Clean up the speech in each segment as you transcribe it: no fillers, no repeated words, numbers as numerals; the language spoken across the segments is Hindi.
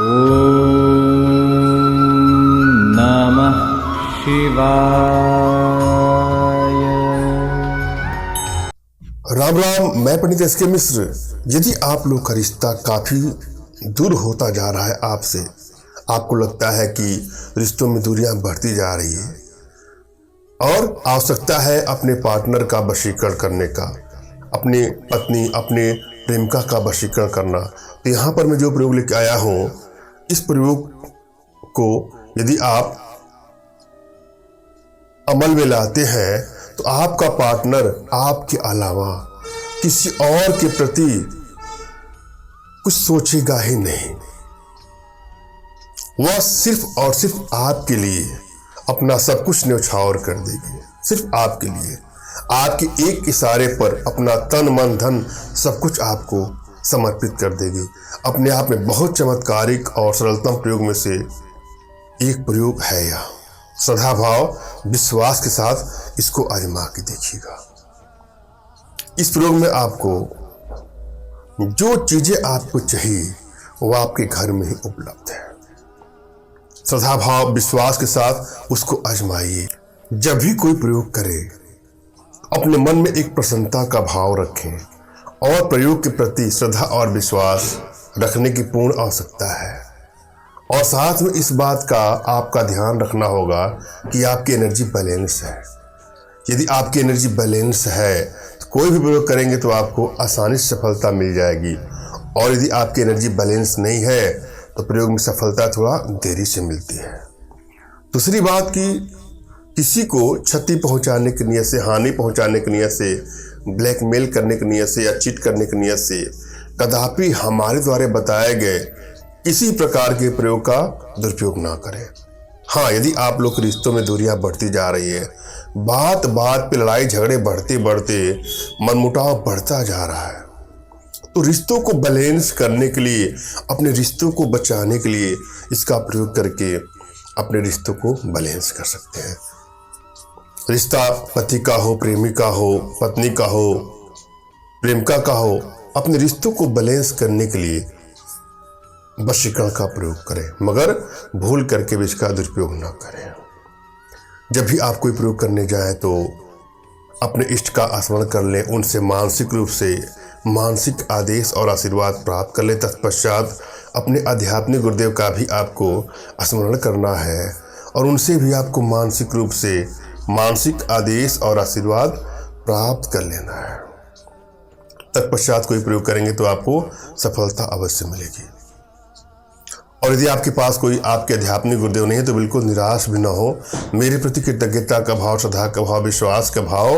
ॐ नमः शिवाय। राम राम, मैं पंडित एस.के. मिश्र। यदि आप लोग का रिश्ता काफ़ी दूर होता जा रहा है आपसे, आपको लगता है कि रिश्तों में दूरियां बढ़ती जा रही है और आवश्यकता है अपने पार्टनर का वशीकरण करने का, अपनी पत्नी, अपने प्रेमिका का वशीकरण करना, तो यहाँ पर मैं जो प्रयोग लेके आया हूँ, इस प्रयोग को यदि आप अमल में लाते हैं तो आपका पार्टनर आपके अलावा किसी और के प्रति कुछ सोचेगा ही नहीं। वह सिर्फ और सिर्फ आपके लिए अपना सब कुछ न्यौछावर कर देगी। सिर्फ आपके लिए, आपके एक इशारे पर अपना तन मन धन सब कुछ आपको समर्पित कर देगी। अपने आप में बहुत चमत्कारिक और सरलतम प्रयोग में से एक प्रयोग है यह। श्रद्धा भाव विश्वास के साथ इसको आजमा के देखिएगा। इस प्रयोग में आपको जो चीजें आपको चाहिए वो आपके घर में ही उपलब्ध है। श्रद्धा भाव विश्वास के साथ उसको आजमाइए। जब भी कोई प्रयोग करें, अपने मन में एक प्रसन्नता का भाव रखें और प्रयोग के प्रति श्रद्धा और विश्वास रखने की पूर्ण आवश्यकता है। और साथ में इस बात का आपका ध्यान रखना होगा कि आपकी एनर्जी बैलेंस है। यदि आपकी एनर्जी बैलेंस है तो कोई भी प्रयोग करेंगे तो आपको आसानी से सफलता मिल जाएगी, और यदि आपकी एनर्जी बैलेंस नहीं है तो प्रयोग में सफलता थोड़ा देरी से मिलती है। दूसरी बात कि किसी को क्षति पहुंचाने की नियत से, हानि पहुंचाने की नियत से, ब्लैकमेल करने की नियत से या चीट करने की नियत से कदापि हमारे द्वारा बताए गए किसी प्रकार के प्रयोग का दुरुपयोग ना करें। हाँ, यदि आप लोग रिश्तों में दूरियां बढ़ती जा रही है, बात बात पे लड़ाई झगड़े बढ़ते बढ़ते मनमुटाव बढ़ता जा रहा है, तो रिश्तों को बैलेंस करने के लिए, अपने रिश्तों को बचाने के लिए इसका प्रयोग करके अपने रिश्तों को बैलेंस कर सकते हैं। रिश्ता पति का हो, प्रेमिका हो, पत्नी का हो, प्रेमिका का हो, अपने रिश्तों को बैलेंस करने के लिए वशीकरण का प्रयोग करें, मगर भूल करके भी इसका दुरुपयोग ना करें। जब भी आप कोई प्रयोग करने जाएं तो अपने इष्ट का स्मरण कर लें, उनसे मानसिक रूप से मानसिक आदेश और आशीर्वाद प्राप्त कर लें। तत्पश्चात अपने आध्यात्मिक गुरुदेव का भी आपको स्मरण करना है और उनसे भी आपको मानसिक रूप से मानसिक आदेश और आशीर्वाद प्राप्त कर लेना है। तत्पश्चात कोई प्रयोग करेंगे तो आपको सफलता अवश्य मिलेगी। और यदि आपके पास कोई आपके आध्यात्मिक गुरुदेव नहीं है तो बिल्कुल निराश भी ना हो। मेरे प्रति कृतज्ञता का भाव, श्रद्धा का भाव, विश्वास का भाव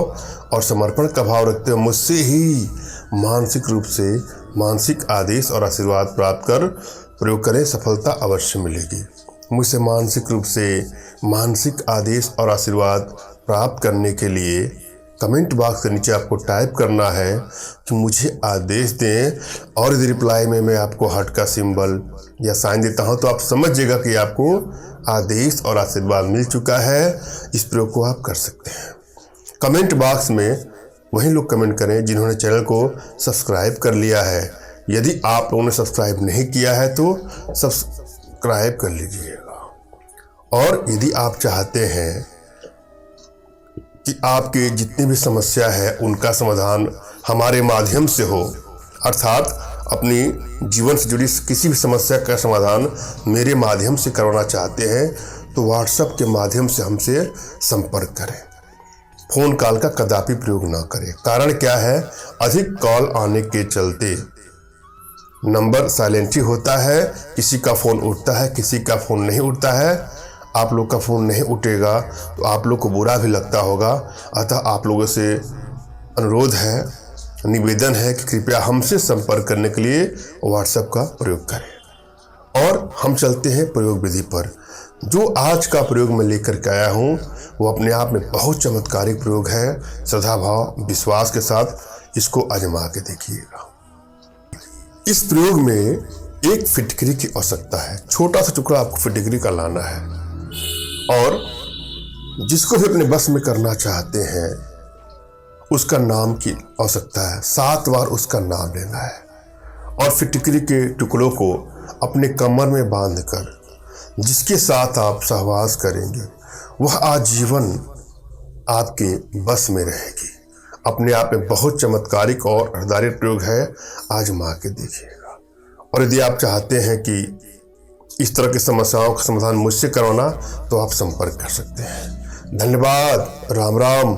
और समर्पण का भाव रखते हुए मुझसे ही मानसिक रूप से मानसिक आदेश और आशीर्वाद प्राप्त कर प्रयोग करें, सफलता अवश्य मिलेगी। मुझसे मानसिक रूप से मानसिक आदेश और आशीर्वाद प्राप्त करने के लिए कमेंट बॉक्स के नीचे आपको टाइप करना है कि मुझे आदेश दें, और यदि रिप्लाई में मैं आपको हार्ट का सिंबल या साइन देता हूं तो आप समझिएगा कि आपको आदेश और आशीर्वाद मिल चुका है। इस प्रयोग को आप कर सकते हैं। कमेंट बॉक्स में वही लोग कमेंट करें जिन्होंने चैनल को सब्सक्राइब कर लिया है। यदि आप लोगों ने सब्सक्राइब नहीं किया है तो सब्सक्राइब कर लीजिएगा। और यदि आप चाहते हैं कि आपके जितनी भी समस्या है उनका समाधान हमारे माध्यम से हो, अर्थात अपनी जीवन से जुड़ी किसी भी समस्या का समाधान मेरे माध्यम से करवाना चाहते हैं तो व्हाट्सएप के माध्यम से हमसे संपर्क करें। फ़ोन कॉल का कदापि प्रयोग ना करें। कारण क्या है, अधिक कॉल आने के चलते नंबर साइलेंट ही होता है, किसी का फ़ोन उठता है, किसी का फ़ोन नहीं उठता है। आप लोग का फ़ोन नहीं उठेगा तो आप लोग को बुरा भी लगता होगा। अतः आप लोगों से अनुरोध है, निवेदन है कि कृपया हमसे संपर्क करने के लिए व्हाट्सएप का प्रयोग करें। और हम चलते हैं प्रयोग विधि पर। जो आज का प्रयोग मैं लेकर के आया हूँ वो अपने आप में बहुत चमत्कारिक प्रयोग है। श्रद्धा भाव विश्वास के साथ इसको आजमा के देखिएगा। इस प्रयोग में एक फिटकरी की आवश्यकता है। छोटा सा टुकड़ा आपको फिटकरी का लाना है और जिसको भी अपने बस में करना चाहते हैं उसका नाम की आवश्यकता है। 7 बार उसका नाम लेना है और फिटकरी के टुकड़ों को अपने कमर में बांधकर जिसके साथ आप सहवास करेंगे वह आजीवन आपके बस में रहेगी। अपने आप में बहुत चमत्कारिक और आधारित प्रयोग है, आजमा के देखिएगा। और यदि आप चाहते हैं कि इस तरह की समस्याओं का समाधान मुझसे करवाना तो आप संपर्क कर सकते हैं। धन्यवाद। राम राम।